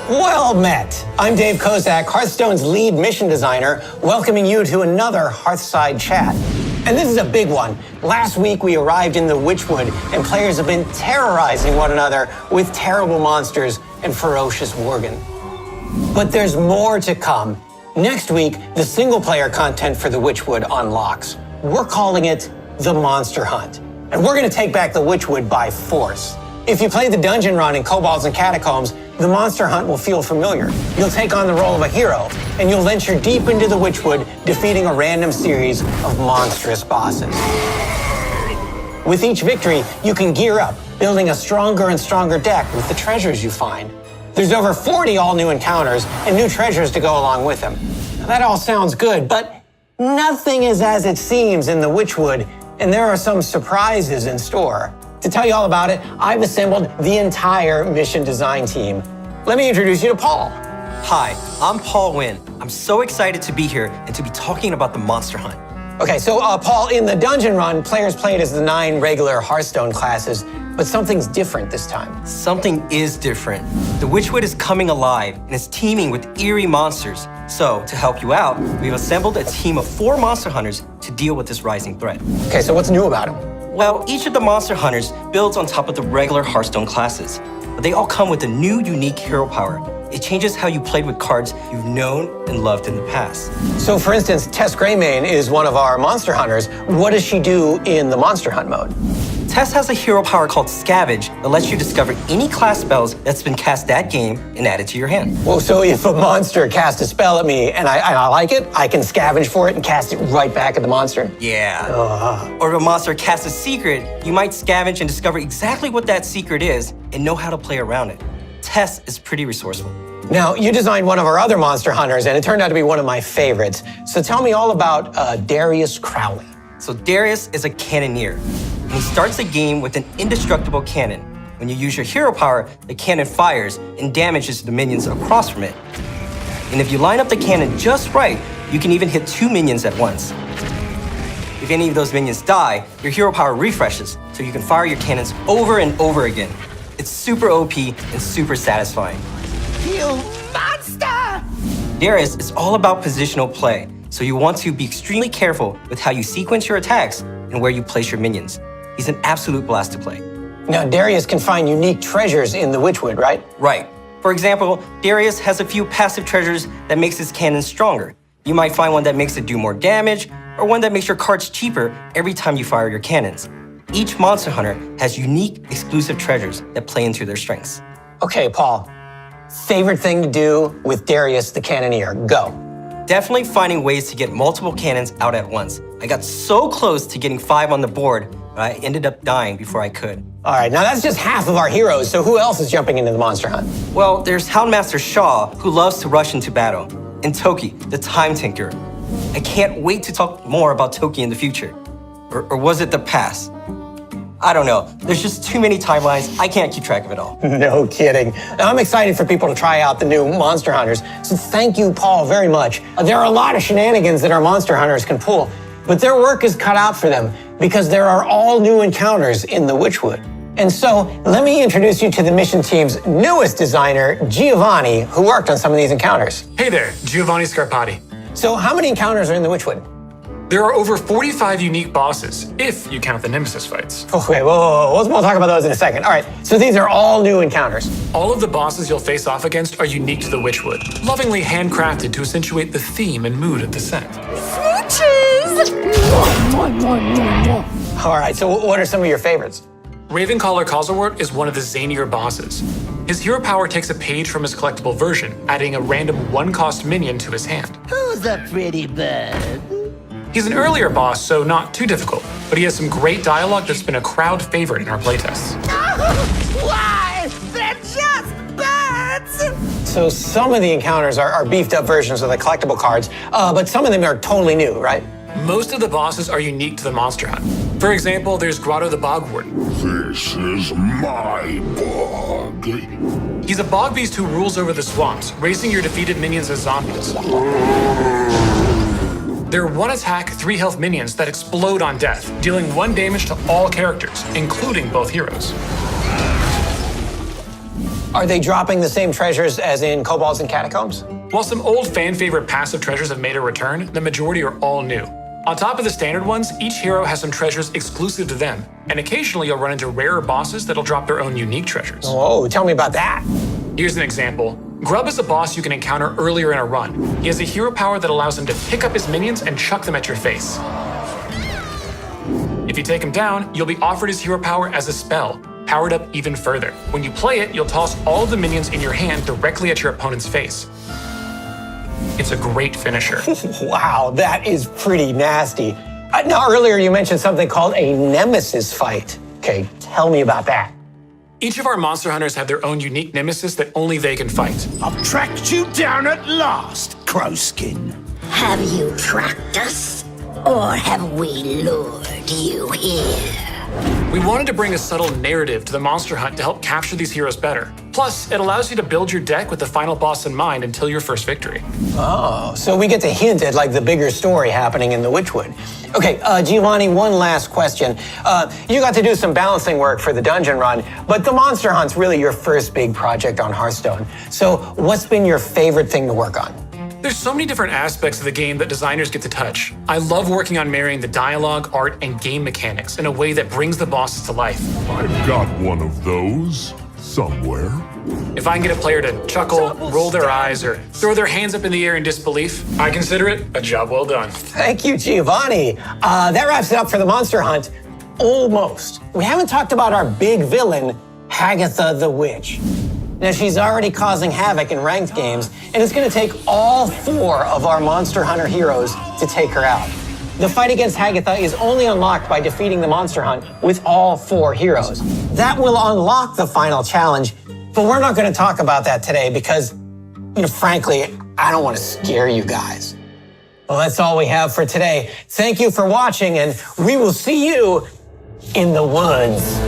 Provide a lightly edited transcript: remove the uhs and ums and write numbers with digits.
Well met. I'm Dave Kosak, Hearthstone's lead mission designer, welcoming you to another Hearthside chat. And this is a big one. Last week we arrived in the Witchwood, and players have been terrorizing one another with terrible monsters and ferocious worgen. But there's more to come. Next week, the single-player content for the Witchwood unlocks. We're calling it the Monster Hunt. And we're going to take back the Witchwood by force. If you play the dungeon run in Kobolds and Catacombs, the Monster Hunt will feel familiar. You'll take on the role of a hero, and you'll venture deep into the Witchwood, defeating a random series of monstrous bosses. With each victory, you can gear up, building a stronger and stronger deck with the treasures you find. There's over 40 all-new encounters and new treasures to go along with them. Now, that all sounds good, but nothing is as it seems in the Witchwood, and there are some surprises in store. To tell you all about it, I've assembled the entire mission design team. Let me introduce you to Paul. Hi, I'm Paul Wynn. I'm so excited to be here and to be talking about the Monster Hunt. Okay, so Paul, in the dungeon run, players played as the 9 regular Hearthstone classes, but something's different this time. Something is different. The Witchwood is coming alive and is teeming with eerie monsters. So, to help you out, we've assembled a team of 4 monster hunters to deal with this rising threat. Okay, so what's new about them? Well, each of the monster hunters builds on top of the regular Hearthstone classes, but they all come with a new unique hero power. It changes how you played with cards you've known and loved in the past. So for instance, Tess Greymane is one of our monster hunters. What does she do in the monster hunt mode? Tess has a hero power called Scavenge that lets you discover any class spells that's been cast that game and add it to your hand. Well, so if a monster casts a spell at me and I like it, I can scavenge for it and cast it right back at the monster? Yeah. Or if a monster casts a secret, you might scavenge and discover exactly what that secret is and know how to play around it. Tess is pretty resourceful. Now, you designed one of our other monster hunters, and it turned out to be one of my favorites. So tell me all about Darius Crowley. So Darius is a cannoneer, and he starts the game with an indestructible cannon. When you use your hero power, the cannon fires and damages the minions across from it. And if you line up the cannon just right, you can even hit 2 minions at once. If any of those minions die, your hero power refreshes, so you can fire your cannons over and over again. It's super OP and super satisfying. You monster! Darius is all about positional play, so you want to be extremely careful with how you sequence your attacks and where you place your minions. He's an absolute blast to play. Now, Darius can find unique treasures in the Witchwood, right? Right. For example, Darius has a few passive treasures that makes his cannon stronger. You might find one that makes it do more damage, or one that makes your cards cheaper every time you fire your cannons. Each monster hunter has unique, exclusive treasures that play into their strengths. Okay, Paul. Favorite thing to do with Darius the Cannoneer? Go. Definitely finding ways to get multiple cannons out at once. I got so close to getting 5 on the board, but I ended up dying before I could. All right, now that's just half of our heroes, so who else is jumping into the monster hunt? Well, there's Houndmaster Shaw, who loves to rush into battle, and Toki, the Time Tinker. I can't wait to talk more about Toki in the future. Or was it the past? I don't know. There's just too many timelines. I can't keep track of it all. No kidding. Now, I'm excited for people to try out the new Monster Hunters, so thank you, Paul, very much. There are a lot of shenanigans that our Monster Hunters can pull, but their work is cut out for them because there are all new encounters in the Witchwood. And so, let me introduce you to the mission team's newest designer, Giovanni, who worked on some of these encounters. Hey there, Giovanni Scarpati. So, how many encounters are in the Witchwood? There are over 45 unique bosses, if you count the Nemesis fights. Okay, whoa. We'll talk about those in a second. All right, so these are all new encounters. All of the bosses you'll face off against are unique to the Witchwood, lovingly handcrafted to accentuate the theme and mood of the set. Smooches! All right, so what are some of your favorites? Ravencaller Causelwort is one of the zanier bosses. His hero power takes a page from his collectible version, adding a random 1-cost minion to his hand. Who's a pretty bird? He's an earlier boss, so not too difficult, but he has some great dialogue that's been a crowd favorite in our playtests. Why? They're just birds! So some of the encounters are beefed up versions of the collectible cards, but some of them are totally new, right? Most of the bosses are unique to the Monster Hunt. For example, there's Grotto the Bogwarden. This is my bog. He's a bog beast who rules over the swamps, raising your defeated minions as zombies. They're 1-attack, 3-health minions that explode on death, dealing 1 damage to all characters, including both heroes. Are they dropping the same treasures as in Kobolds and Catacombs? While some old fan-favorite passive treasures have made a return, the majority are all new. On top of the standard ones, each hero has some treasures exclusive to them, and occasionally you'll run into rarer bosses that'll drop their own unique treasures. Whoa, tell me about that. Here's an example. Grub is a boss you can encounter earlier in a run. He has a hero power that allows him to pick up his minions and chuck them at your face. If you take him down, you'll be offered his hero power as a spell, powered up even further. When you play it, you'll toss all of the minions in your hand directly at your opponent's face. It's a great finisher. Wow, that is pretty nasty. Now, earlier you mentioned something called a nemesis fight. Okay, tell me about that. Each of our monster hunters have their own unique nemesis that only they can fight. I've tracked you down at last, Crowskin. Have you tracked us? Or have we lured you here? We wanted to bring a subtle narrative to the monster hunt to help capture these heroes better. Plus, it allows you to build your deck with the final boss in mind until your first victory. Oh, so we get to hint at like the bigger story happening in the Witchwood. Okay, Giovanni, one last question. You got to do some balancing work for the dungeon run, but the monster hunt's really your first big project on Hearthstone. So what's been your favorite thing to work on? There's so many different aspects of the game that designers get to touch. I love working on marrying the dialogue, art, and game mechanics in a way that brings the bosses to life. I've got one of those somewhere. If I can get a player to chuckle, roll their eyes, or throw their hands up in the air in disbelief, I consider it a job well done. Thank you, Giovanni. That wraps it up for the monster hunt. Almost. We haven't talked about our big villain, Hagatha the Witch. Now, she's already causing havoc in ranked games, and it's going to take all 4 of our Monster Hunter heroes to take her out. The fight against Hagatha is only unlocked by defeating the Monster Hunt with all 4 heroes. That will unlock the final challenge, but we're not going to talk about that today because, frankly, I don't want to scare you guys. Well, that's all we have for today. Thank you for watching, and we will see you in the woods.